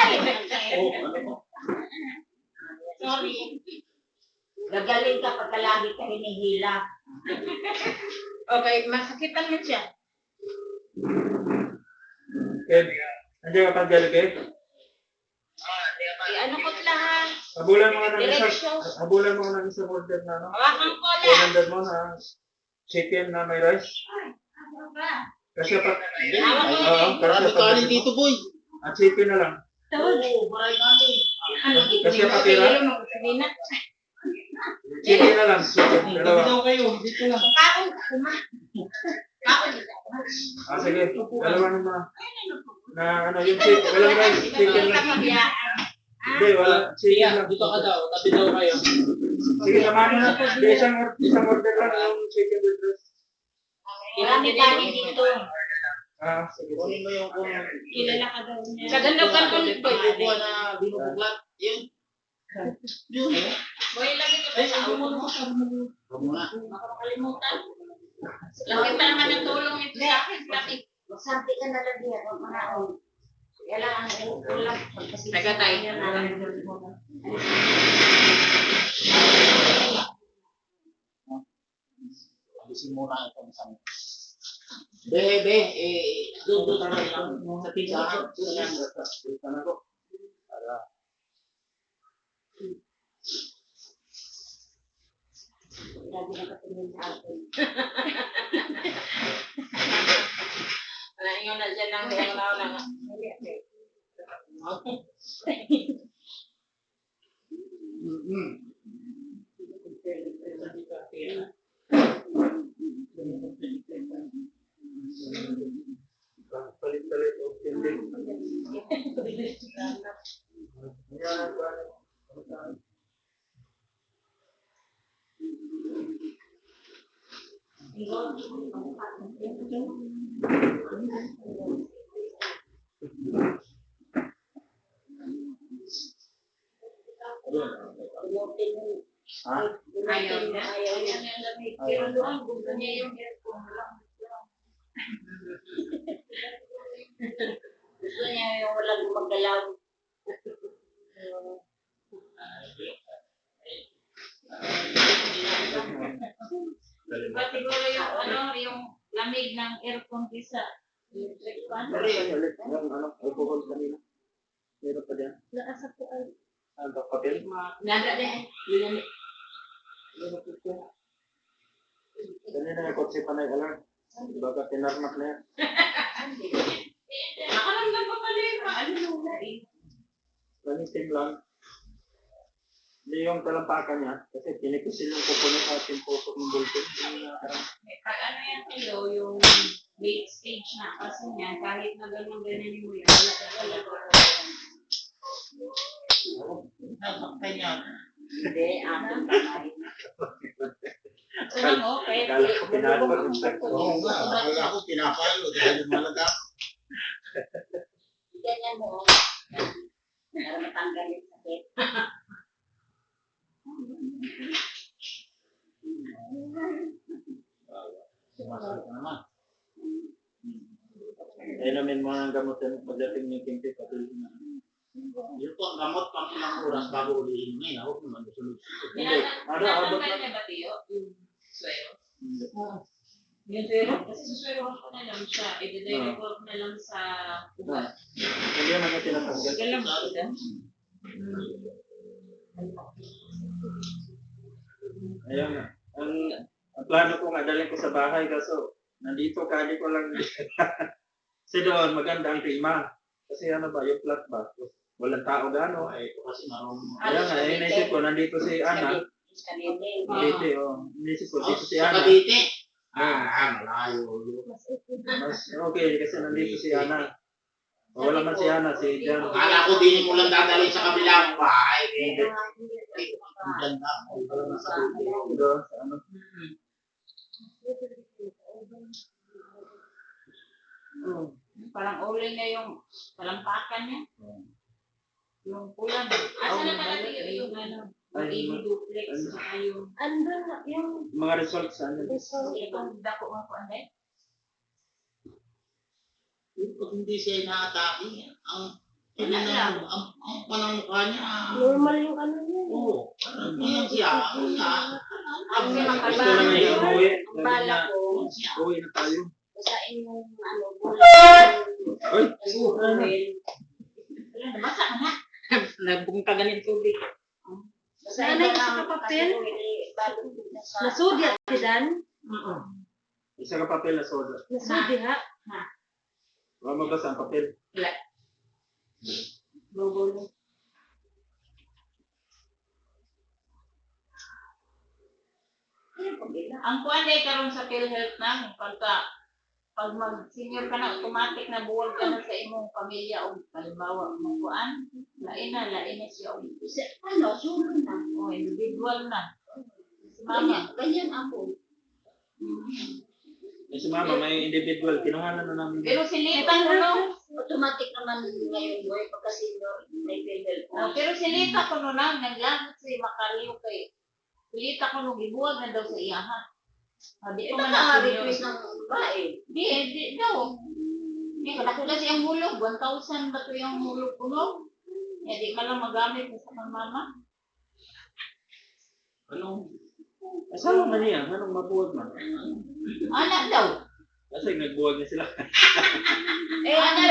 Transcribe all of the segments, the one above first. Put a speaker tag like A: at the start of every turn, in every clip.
A: Oh, ano mo?
B: Sorry. Gagaling ka pagka lagi ka hinihila. Okay, masakitan mo siya.
C: Ed, nandiyan ka pag-galing, Ed?
B: Ano ko lahat?
C: Habulan mo ng
B: Diretso.
C: isang order na, no?
B: Hawakan ko lang.
C: Order mo na chicken na may rice.
B: Ano ba?
C: Kasi pag...
A: Marami kanin dito, boy.
C: At chicken na lang.
B: Oo, maray kami.
C: Kasi patira. Chicken na lang. Chicken. Dalawa.
A: kayo. Dito lang.
B: Kaon ka kuma. Kaon ka.
C: Sige. Dalawa naman. Na ano yung chicken. Walang rice. Chicken lang. Hindi, wala. Chicken lang.
A: Dito ka daw. Tabi daw kayo.
C: Sige, samahan mo na. Isang order lang yung chicken with rice.
B: Marami kanin dito.
C: Sige.
A: Kunin mo yung kung...
B: Kilala ka daw niya. Sa ganda ka ko nito.
A: Kukuha na binubuklat. Yun.
B: Boy, lagi ko sa ako mo.
A: Huwag mo na.
B: Baka makalimutan. Lagi pa naman ang tulong ito sa akin. Magsabi ka na lang diyan. Huwag manaon. Kailangan ang ulam. Nagatay.
A: Alisin mo na ito. Bebe, doon na lang sa tindahan. Doon na ko. Para.
B: Lagi na katingin sa akin. Ingon na dyan lang. Ingon na lang.
C: Palit-palit o hindi.
B: Ayaw niya. Pero doon, gusto niya yung aircon. Gusto niya yung walang gumagalaw. Diba siguro yung lamig ng aircon kisa electric fan?
C: Yung alcohol kanina. Meron pa dyan.
B: Naasa po ay.
C: Ang papel.
B: Nada din.
C: Kanina yung kotse pa na yung alarm. Baga tinarmak na yan.
B: Nakaramdam pa pala yung ano na eh.
C: Lanitin lang. Hindi yung talampakan niya. Kasi pinipisil yung kukunin at yung puso ng bulto.
B: Pag ano yan kayo, yung late stage na kasi niya, kahit na ganyan mo yan, wala ko.
A: Kanya.
B: Hindi, aking kamay. Unang okay.
C: Kala ko pinapag.
A: Oo nga. Akala ko pinapalo. Dahil malaga.
B: Ganyan mo. Para matanggal yung sakit.
A: Sumasal ka naman.
C: Namin mga gamutin pagdating yung kimpi patuloy na.
A: Yun po, gamot pang ilang oras bago ulihin ngayon. Huwag naman gusunod.
B: Tinatanggal niya ba, Tiyo? Yung swero? Yung swero? Kasi suswero ko na lang siya. I-direct ko na lang sa ugat.
C: Hindi naman niya tinatanggal.
B: Galang ba ito?
C: Ayun nga. Ang plano ko nga dalhin ko sa bahay kaso nandito kali ko lang. Kasi doon maganda ang klima. Kasi ano ba, yung flat ba? Walang tao gano.
A: Ay, ito kasi marunong.
C: Kaya nga, inisip ko, nandito si Ana. Cavite, oh. Inisip ko, dito si
A: Sa
C: Ana.
A: Cavite? Malayo.
C: Mas okay, kasi nandito si Ana. O, wala man si Ana, si Jan.
A: Akala ko din mo lang dadalhin sa kabilang bahay. Ang ganda. Ang nasa Cavite.
C: Doon, sa ano.
B: Parang uling na yung palampakan niya. Yung pulan. Asa na talaga yung ano? Yung duplex. Saka yung... Andun na yung...
C: Mga results, ano.
B: Yung dako nga po, ano
A: Pag hindi siya inaatake, ang Tingnan na, ang panang mukha niya.
D: Normal yung ano niya.
A: Oo, ano siya? Ano siya?
B: Ang
C: Gusto lang niya umuwi.
D: Ang bala ko,
C: Uwi na tayo.
D: basain yung ano, bulan.
C: Uy!
B: Nabasa ka na. Nagbungkagan yung tubig.
D: Basain
E: Nanay,
D: mo
E: isa
D: lang
E: ka papel?
D: bago sa...
E: Nasudi at tidan.
C: Isa ka papel na soda.
E: Nasudi ha.
C: Wala mabasa ang papel.
B: Bubulo. Ang kuwan ay karon sa PhilHealth na pag mag-senior ka na, automatic na buwag ka na sa imong pamilya o halimbawa mong kuan, lain na siya o
D: Ano, sulo na.
B: individual na. Si mama.
D: Ganyan ako.
C: Eh, si mama, may individual. Kinuhanan na namin.
B: Pero silitan ko no.
D: Automatic naman ngayon boy, pagka senior, may PhilHealth na.
B: Pero silita ko no lang, naglamot si Macario kay silita ko nung ibuwag na daw sa iyaha. Di ko man
D: Naka-request ng babae.
B: Di daw. Di ko nakuha siyang hulog. 1,000 ba ito yung hulog ko no? Di man lang magamit sa mama.
C: Ano? Asawa na niya. Anong mabuwag man?
B: Anak daw.
C: Kasi nagbuwag na sila.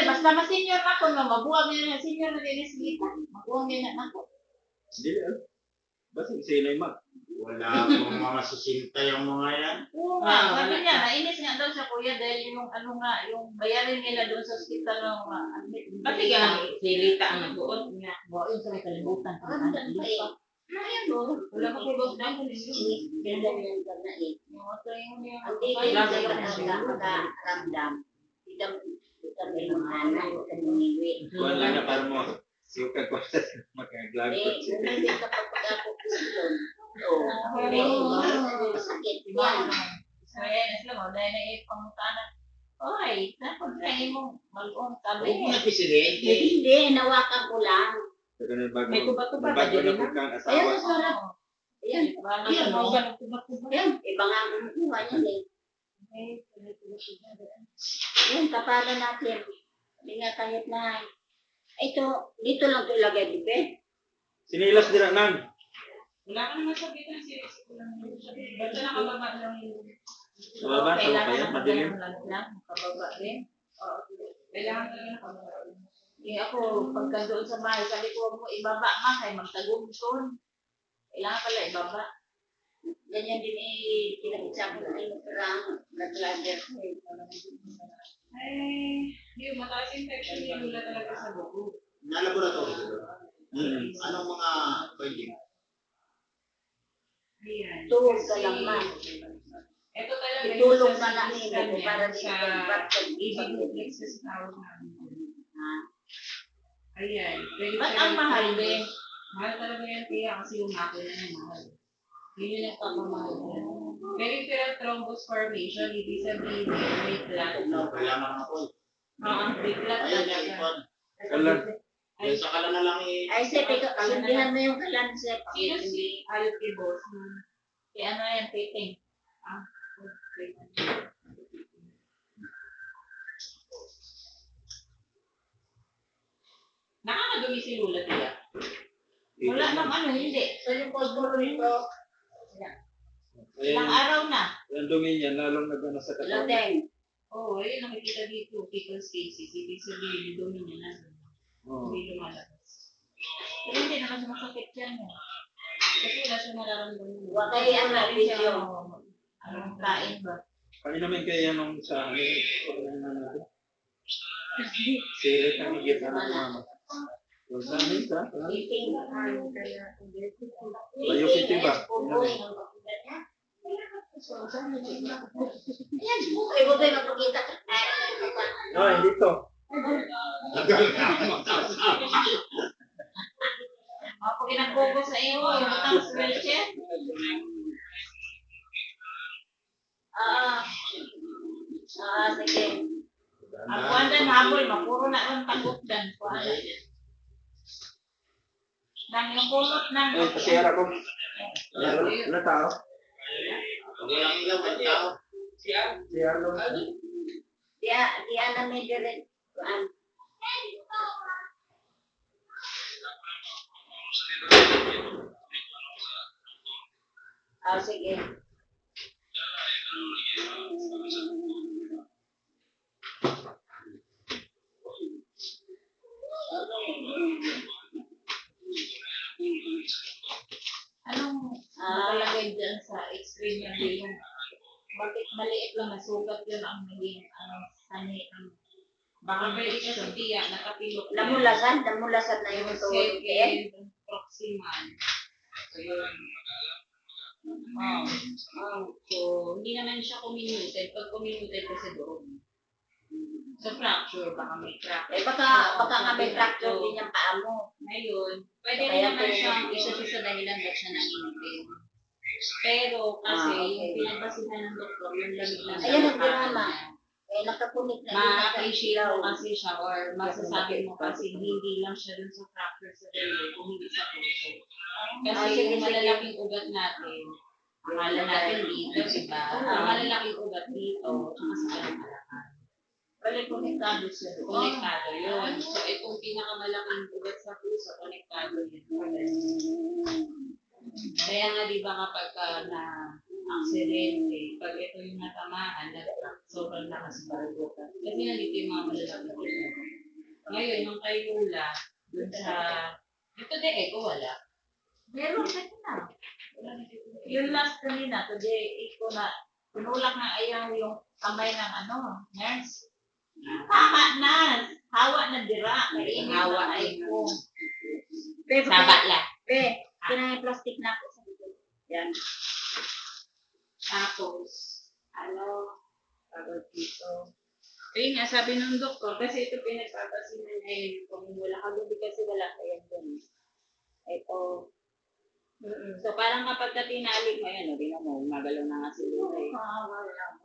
B: Basta ma-senior ako no, mabuwag na senior na din silita. Mabuwag na ako.
C: Hindi basta sila yung mag.
A: Wala akong mga susinta yung mga yan.
B: Oo nga, sabi niya, nainis nga daw sa kuya dahil yung yung bayarin nila doon sa hospital ng mga
E: Pati ka silita ang nagbuot niya.
B: Buwan sa may kalimutan.
D: Karamdam pa eh. Ayan o.
B: Wala ka po ba?
D: Ganyan ka na eh. Ang
B: Hindi
D: dito yung sa'yo nakaramdam. Kita may mga anak, kaniniwi.
C: Wala na para mo. Suka ko sa magkaglagot siya.
D: Hindi ka pa pag-ako doon. Oo. Masakit yan.
B: Dahil na ipangutanan. Oy, dapat kayo mo mag-on
A: Huwag mo
B: sabi.
A: na presidente.
D: Hindi, nawakan ko lang.
C: Saka na bago.
E: May tuba-tuba ba
C: Bago
E: dyan
C: na
E: na?
C: po kang
D: Ayan,
C: asawa.
D: masarap. Ayan.
B: Ayan,
D: Ayan, iba nga ang kumukuha niyan eh. Ayan, kapalan natin. Hindi nga kahit na. Ito, dito lang ito ilagay, di ba?
C: Sinilas din nan.
B: Wala ka naman sabihin ng series ko lang. Basta nakababa lang yung...
C: Sa baba, sa kaya, madilim.
B: Nakababa rin. Oo. Kailangan talaga nakababa rin. Ako, pagka doon sa bahay, sabi ko, huwag mo ibaba ma, kaya magtagumson. Kailangan pala ibaba.
D: Ganyan din kinakita ko na yung perang nag-ladder ko eh.
B: Yung mataas infection niya mula talaga sa buko.
A: Na laboratory. Anong mga finding?
B: Ayan.
D: Tuhod ka lang ma.
B: Ito talaga
D: Itulong
B: yung
D: na
B: sa
D: namin
B: CT scan
D: ito
B: niya,
D: para di
B: sa
D: mag-back
B: ED duplexes tawag namin.
D: Ha?
B: Ayan.
D: Ba't ang mahal, Ben?
B: Mahal talaga yan, Tia, kasi yung makina niya mahal. Yun yung nagpapamahal niya. Peripheral thrombus formation, ibig sabihin may clot.
A: Kailangan ako.
B: Oo, may clot
A: Ayun
B: talaga.
A: yan, Ipon.
C: Kalan.
A: Ayun sa kalan na lang eh.
D: Ay, Sep, sundihan mo yung kalan, Sep.
B: Sino si Alkibos? Kaya ano yan, titing. Okay. Nakakadumi si Lula, Tia. Wala nang ano, hindi.
D: So, yung postpone nito,
B: Ilang
C: Ayan,
B: araw na.
C: yung dumi niya, lalong nag-ano sa katawan.
D: ladeng.
B: Oo, ayun nakikita dito, fecal stasis. Ibig sabihin, yung dumi niya na.
C: Oo.
B: Hindi lumalabas. Pero hindi naman sumasakit yan. Kasi wala siya nararamdaman.
D: Huwag kayo ano,
B: Wala rin siya,
D: video.
B: anong kain ba?
C: Painamin kayo nung sa ano natin. Sira kami kita ng mama. Yung sa amin ka?
D: Eating.
C: Layo kiti ba?
D: Ayan, bukoy, bukoy, magpakita ka.
C: No, hindi to.
A: Tagal na ako magsasabi.
B: Pag pinagbobo sa iyo, yung utang sa wheelchair.
D: Sige.
B: Ang kuwandan habol, mapuro na ang tagukdan. Kuwandan. Nang yung kulot ng...
C: Eh, pasira ko. Wala tao.
A: Huwag lang ilaw, ang tao.
C: Si Arlo.
D: Diya na may direct. Sige.
B: Anong nakalagay dyan sa extreme yung bakit maliit lang na sugat yun ang naging sani ang baka pwede kasi tiya nakapilot
D: Lamulasad na yung tuhod.
B: second proximal. So yun. So hindi naman siya comminuted. Pag comminuted kasi doon. So fracture, baka may crack.
D: Baka nga may fracture din yung paa mo.
B: Ngayon, pwede rin naman siyang isa sa dahilan ba't siya nangingitim. Pero kasi yung pinagbasihan ng doktor, yung lamig ng
D: Ayan ang
B: dalakal
D: drama.
B: niya,
D: Nakapunit na
B: ma-appreciate mo kasi siya or masasabi mo kasi hindi lang siya dun sa fracture sa dali, kung hindi sa puso. Kasi yung malalaking ugat natin, akala natin dito, diba? Ang malalaking ugat dito, tsaka sa kalakalakan.
D: konektado siya.
B: Konektado yun. So, itong pinakamalaking ugat sa puso, konektado yun. Kaya nga, di ba kapag na-aksidente, pag ito yung natamaan, sobrang lakas barugutan. Kasi nandito yung mga malalaking ugat. Ngayon, yung kay Lula, dun sa... Ito de, ko wala.
E: Meron ka na.
B: Yung last kanina, today, ko na, pinulak na ayaw yung kamay ng nurse. Hawa na dira. Kainin hawa ay ko. Saba lang.
D: Kinangay plastic na ako sa dito. Yan.
B: Tapos, tawag dito. Ayun nga, sabi ng doktor, kasi ito pinagpapasinan ngayon, kung wala kagabi kasi wala kayang dun. Ito. So, parang kapag tinali mo, yan, hindi mo, magalaw na nga si Lula eh.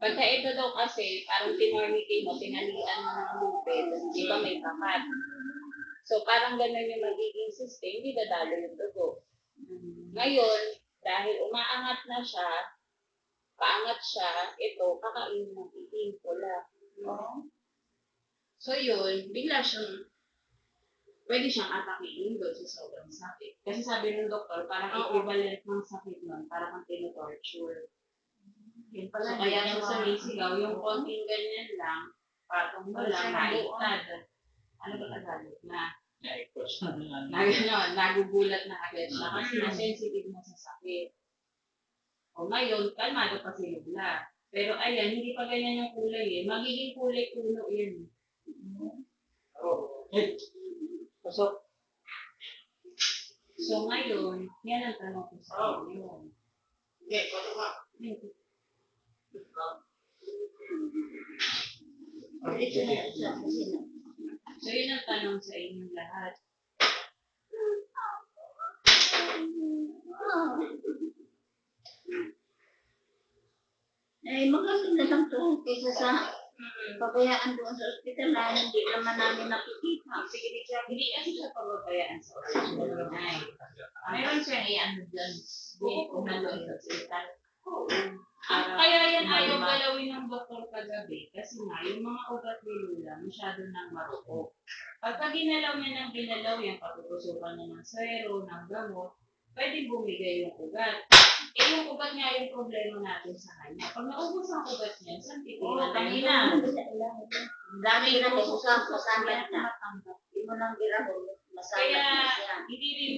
B: Pagka ito daw kasi, parang tinormicate mo, tinalian mo ng lupit, di ba may kakat. So, parang ganun yung magiging system, hindi dadalo yung dugo. Ngayon, dahil umaangat na siya, paangat siya, ito, kakain ng itim pula. So, yun, bigla siyang, pwede siyang atakiin doon sa sobrang sakit. Kasi sabi ng doktor, parang equivalent ng sakit nun, parang ang tino-torture. So, kaya yung sumisigaw, yung konting ganyan lang, patong mo lang, naiktad. Ano ba Tagalog? Nagugulat na agad siya kasi na-sensitive na sa sakit. O ngayon, kalmado pa si Lula. Pero ayan, hindi pa ganyan yung kulay eh. Magiging kulay puno yun. So ngayon, yan ang tanong ko sa inyo.
A: Pato ka.
B: So yun ang tanong sa inyong lahat.
D: Maganda lang to kaysa sa pabayaan doon sa ospital na hindi naman namin nakikita.
B: Sige, hindi kasi siya pababayaan sa ospital. Meron siyang i-ano dyan. Kung nandun sa ospital. Kaya yan ayaw galawin ng doktor kagabi kasi nga yung mga ugat ni Lula masyado nang marupok. Pagka ginalaw niya ng ginalaw yan, patutusukan niya ng swero, ng gamot, pwede bumigay yung ugat. Yung ugat nga yung problema natin sa kanya. Pag naubos ang ugat niya, saan titiran na yun?
D: Dami na usap kasama na. Hindi mo nang birahon.
B: Kaya, hindi rin,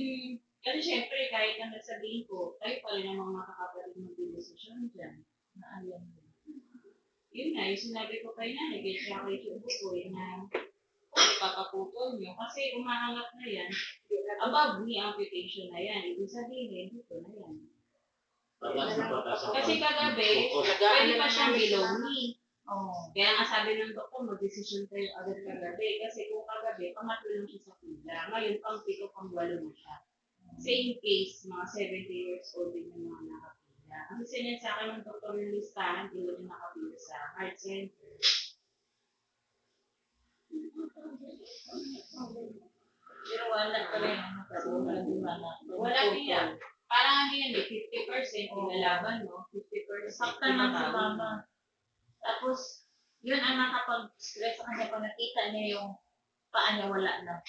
B: kasi syempre, kahit ang nasabihin ko, kayo pa rin ang mga makakapatid mag-desisyon dyan. Na alam mo. Yun nga, yung sinabi ko kayo na, nag-siya kayo sa bukoy na ipapaputol nyo. Kasi umaangat na yan, above ni amputation na yan. Ibig sabihin, dito na yan. Kasi kagabi, pwede pa siyang below knee. Kaya nga sabi ng doktor, mag-decision kayo agad kagabi. Kasi kung kagabi, pangatlo lang siya sa pila. Ngayon, pang-pito, pang-walo na siya. Same case, mga 70 years old din yung mga nakapila. Kasi sinend sa akin ng doktor yung listahan, ilan yung nakapila sa heart center. Pero wala pa rin. Wala din yan. Parang ano yan, 50% inalaban, no? 50%
D: Sakta lang sa mama. Tapos, yun ang nakapag-stress sa kanya pag nakita niya yung paa niya wala na.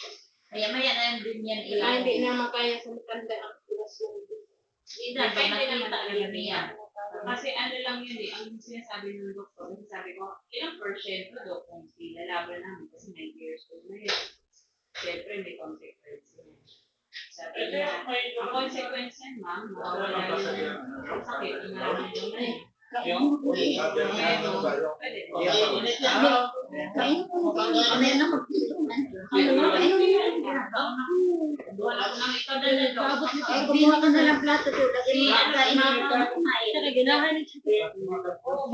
B: Maya-maya na din yan
E: Kaya
B: ilang.
E: hindi naman kaya sa matanda ang operasyon.
B: Hindi na, pag nakita agad niya.
F: Kasi ano lang yun eh, ang sinasabi ng doktor, sabi ko, ilang porsyento daw kung lalaban namin kasi 9 years old na yun. Siyempre may consequence yun. Sabi niya, ang consequence yan ma'am, mawawala yung sakit, yung nararamdaman niya.
C: Yung uli.
F: Pwede.
D: Kain po. Ano na magpituman.
B: Wala ko nang ikaw dala.
D: Ay, kumuha ka na ng plato to. Lagyan mo ang kain mo kumain.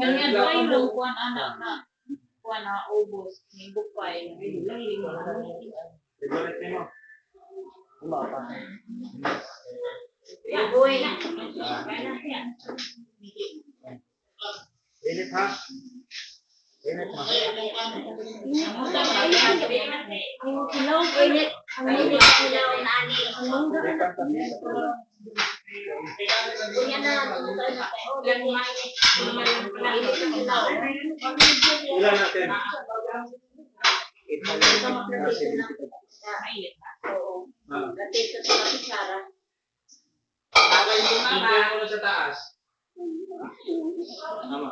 B: Ganyan ba yung kuwan anak na kuwan na ubos, may bukay, may lima.
C: Favorite mo.
D: Buhay na.
C: Init ha? Init ha?
D: Ang ilaw, init. Ang init ang ilaw na ani. Ang mangga. Kunya na, tumutuan na tayo. Yan mainit. Mainit ang ilaw.
C: Ilan natin?
D: Ito maglatito na. Oo.
C: Ah.
D: Latito sa kutsara.
A: Bagay mo na sa taas.
C: Tama.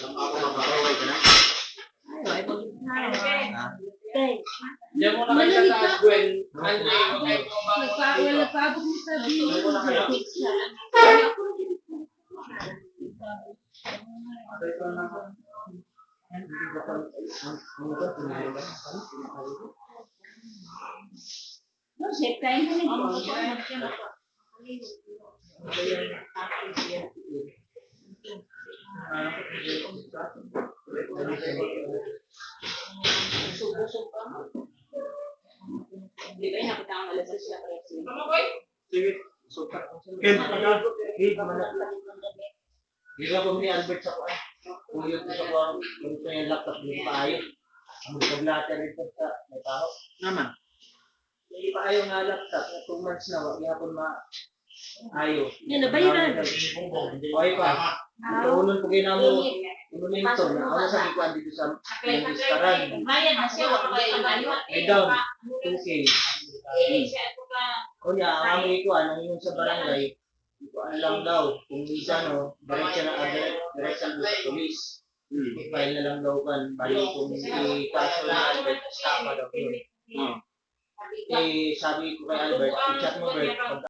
A: Alam ako mapakaway ka na.
D: Okay.
A: Diyan mo na kayo sa taas, Gwen. Andre, huwag kayo bumabang.
E: Nagpabot mo sa
A: Diyan mo na kayo.
D: No, chef, kain kami.
B: Di ba yung nakita ang alas siya kaya
C: Sige. Suka. Ken, aga.
A: Hindi ka bumili Albert sa kuwan. Kung yun sa kuwan, yung ito yung laptop, hindi pa ayaw. Ang paglater ito sa may tao.
C: Naman.
A: Hindi pa ayaw nga laptop. 2 months na, wag yapon ayaw.
E: Yan, nabayaran.
A: Okay pa. Unun po ginamo. Unun ito na. Ako sa ikuan dito sa diskaran.
B: Bayan na siya, wala kayo yung
A: May down. 2K.
B: siya ito ka.
A: Kunya, ang aming ikuan, ang yun sa barangay, ikuan lang daw. Kung minsan, diretso na diretso sa polis. I-file na lang daw kan. Bali kung i-kaso na Albert, stapa daw yun.
C: Oh.
A: Eh, sabi ko kay Albert, i-chat mo Bert, pag